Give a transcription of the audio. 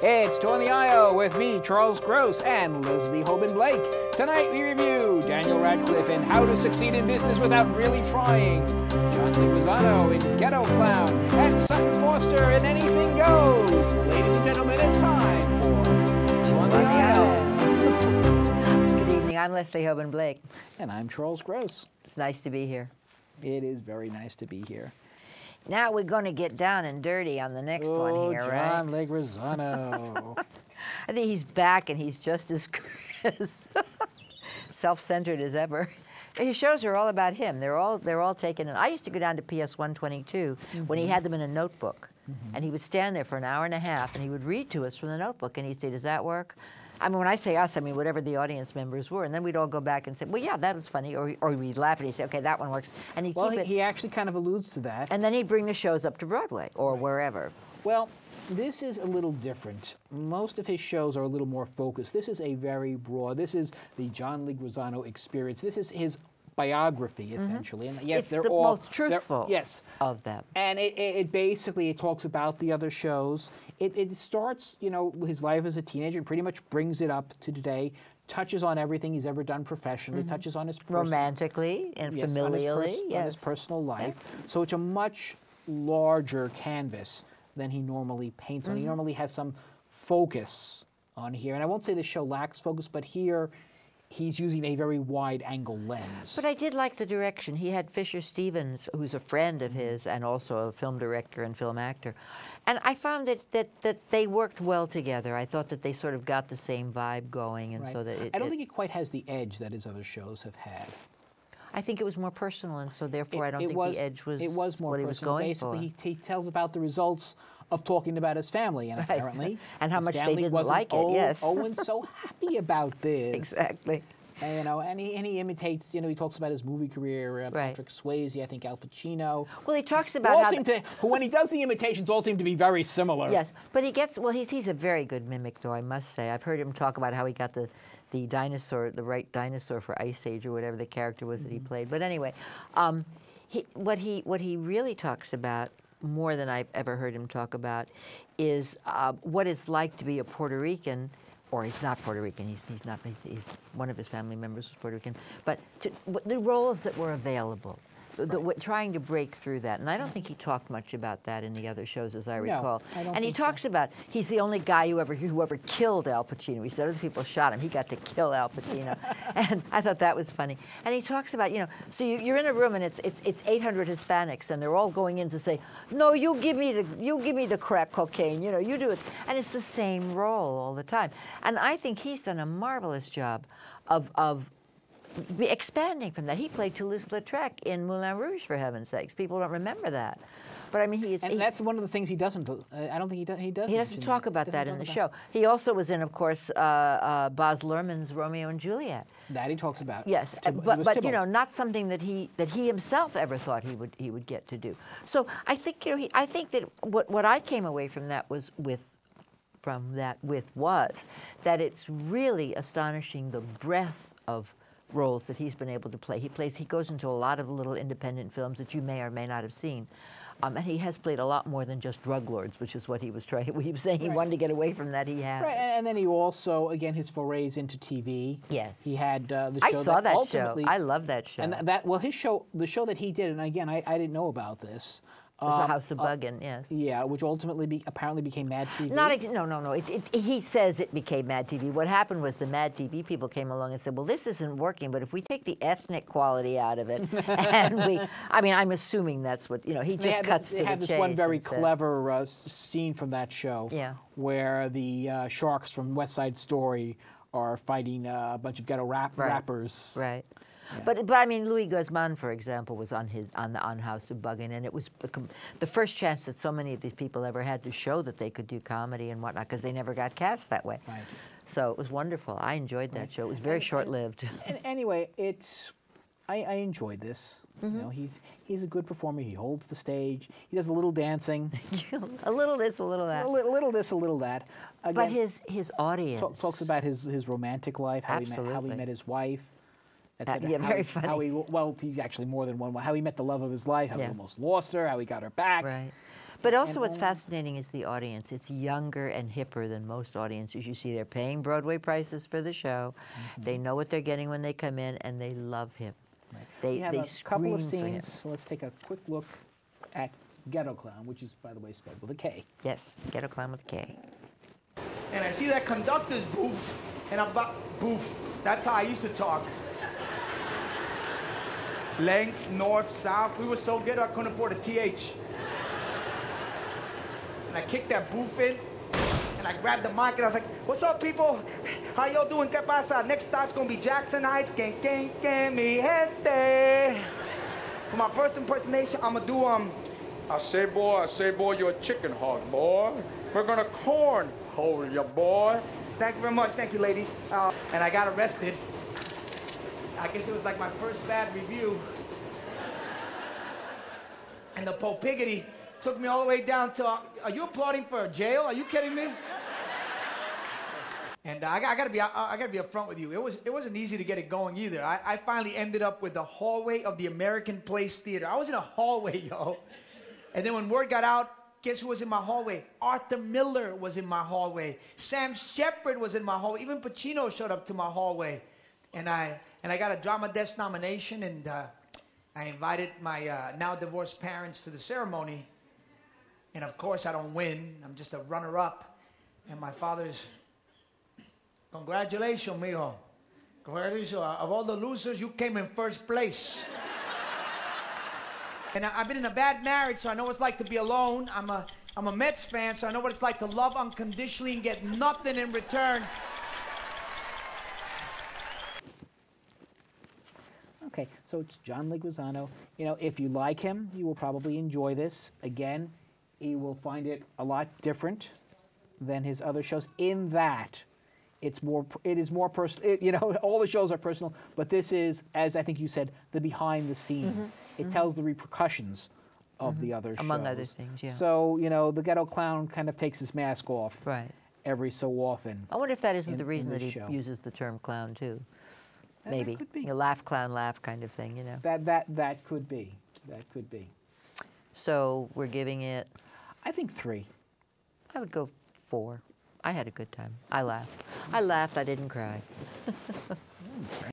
It's Two on the Aisle with me, Charles Gross, and Leslie Hoban Blake. Tonight we review Daniel Radcliffe in How to Succeed in Business Without Really Trying, John Leguizamo in Ghetto Klown, and Sutton Foster in Anything Goes. Ladies and gentlemen, it's time for Two on the Aisle. Good evening, I'm Leslie Hoban Blake. And I'm Charles Gross. It's nice to be here. It is very nice to be here. Now we're going to get down and dirty on the next one here, right? John Leguizamo. I think he's back and he's just as self-centered as ever. His shows are all about him. They're all taken. And I used to go down to PS 122 when he had them in a notebook, and he would stand there for an hour and a half, and he would read to us from the notebook, and he'd say, "Does that work?" I mean, when I say us, I mean whatever the audience members were, and then we'd all go back and say, "Well, yeah, that was funny," or we'd laugh, and he'd say, "Okay, that one works," and he'd keep it. He actually kind of alludes to that. And then he'd bring the shows up to Broadway or wherever. Well, this is a little different. Most of his shows are a little more focused. This is a very broad. This is the John Leguizamo experience. This is his biography, essentially. And yes, it's the most truthful of them. And it basically talks about the other shows. It starts, you know, his life as a teenager and pretty much brings it up to today, touches on everything he's ever done professionally, touches on his romantically and familially, on his personal life. So it's a much larger canvas than he normally paints on. He normally has some focus on here. And I won't say the show lacks focus, but here he's using a very wide-angle lens. But I did like the direction. He had Fisher Stevens, who's a friend of his and also a film director and film actor. And I found that they worked well together. I thought that they sort of got the same vibe going. And so that I don't think it quite has the edge that his other shows have had. I think it was more personal, and so therefore I don't think the edge was, more what he was going for. Basically, he tells about the results of talking about his family, and apparently and how much they didn't like it. Yes, Owen's so happy about this. Exactly. And, you know, and he imitates. You know, he talks about his movie career. Patrick Swayze, I think Al Pacino. Well, he talks about when he does the imitations, all seem to be very similar. Yes, but he gets he's a very good mimic, though, I must say. I've heard him talk about how he got the dinosaur, the right dinosaur for Ice Age or whatever the character was that he played. But anyway, what he really talks about, more than I've ever heard him talk about, is what it's like to be a Puerto Rican, or he's not Puerto Rican, he's not, he's one of his family members was Puerto Rican, but the roles that were available, trying to break through that. And I don't think he talked much about that in the other shows, as I recall. I don't and he talks about, he's the only guy who ever killed Al Pacino. He said other people shot him. He got to kill Al Pacino. And I thought that was funny. And he talks about, you know, so you're in a room and it's 800 Hispanics, and they're all going in to say, "No, you give me the crack cocaine, you know, you do it." And it's the same role all the time. And I think he's done a marvelous job of expanding from that. He played Toulouse-Lautrec in Moulin Rouge, for heaven's sakes. People don't remember that. But I mean, that's one of the things he doesn't do. I don't think he does. He doesn't talk about that in the show. He also was in, of course, Baz Luhrmann's Romeo and Juliet. That he talks about. Yes, but you know, not something that he himself ever thought he would get to do. So I think, you know, I think that what I came away from that was that it's really astonishing the breadth of roles that he's been able to play. He goes into a lot of little independent films that you may or may not have seen. And he has played a lot more than just drug lords, which is what he was trying. He was saying he wanted to get away from that. He had. Right, and then he also, again, his forays into TV. Yeah. He had the show. I saw that show. I love that show. And his show, the show that he did, and again, I didn't know about this. It was the House of Buggin', yes. Yeah, which ultimately apparently became Mad TV. No. He says it became Mad TV. What happened was the Mad TV people came along and said, "Well, this isn't working, but if we take the ethnic quality out of it," and I'm assuming that's what, you know, he just cuts to the chase. They had this one very clever scene from that show, yeah, where the sharks from West Side Story are fighting a bunch of ghetto rappers. Right. Yeah. But I mean, Louis Guzman, for example, was on House of Buggin', and it was the first chance that so many of these people ever had to show that they could do comedy and whatnot, because they never got cast that way. Right. So it was wonderful. I enjoyed that show. It was very short-lived. And anyway, I enjoyed this. You know, he's a good performer. He holds the stage. He does a little dancing. A little this, a little that. A little this, a little that. Again, but his audience talks about his romantic life, how he met his wife. Yeah, very funny. He actually more than one. How he met the love of his life, how he almost lost her, how he got her back. Right. But also, what's only- fascinating is the audience. It's younger and hipper than most audiences. You see, they're paying Broadway prices for the show. They know what they're getting when they come in, and they love him. We have They a couple of scream for him. scenes. So let's take a quick look at Ghetto Klown, which is, by the way, spelled with a K. Yes, Ghetto Klown with a K. And I see that conductor's booth, and I'm about, booth. That's how I used to talk. Length, north, south. We were so good I couldn't afford a TH. And I kicked that booth in, and I grabbed the mic, and I was like, what's up, people? How y'all doing? ¿Qué pasa? Next stop's gonna be Jackson Heights. Que mi gente. For my first impersonation, I'm gonna do, I say, boy, you're a chicken hog, boy. We're gonna cornhole you, boy. Thank you very much. Thank you, lady. And I got arrested. I guess it was like my first bad review. And the Pope Piggity took me all the way down to, are you applauding for a jail? Are you kidding me? And I gotta be upfront with you. It wasn't easy to get it going either. I finally ended up with the hallway of the American Place Theater. I was in a hallway, yo. And then when word got out, guess who was in my hallway? Arthur Miller was in my hallway. Sam Shepard was in my hallway. Even Pacino showed up to my hallway. And I got a Drama Desk nomination, and I invited my now divorced parents to the ceremony. And of course I don't win. I'm just a runner-up. And my father's, congratulations, mijo. Congratulations. Of all the losers, you came in first place. And I've been in a bad marriage, so I know what it's like to be alone. I'm a Mets fan, so I know what it's like to love unconditionally and get nothing in return. Okay, so it's John Leguizamo. You know, if you like him, you will probably enjoy this. Again, you will find it a lot different than his other shows in that it is more personal. You know, all the shows are personal, but this is, as I think you said, the behind the scenes. It tells the repercussions of the other shows. Among other things, yeah. So, you know, the Ghetto Klown kind of takes his mask off Right. every so often. I wonder if that isn't in- the reason in that this he show. uses the term clown, too. That Maybe. could be. You know, laugh, clown, laugh kind of thing, you know. That could be. That could be. So we're giving it, I think 3. I would go 4. I had a good time. I laughed. I laughed, I didn't cry.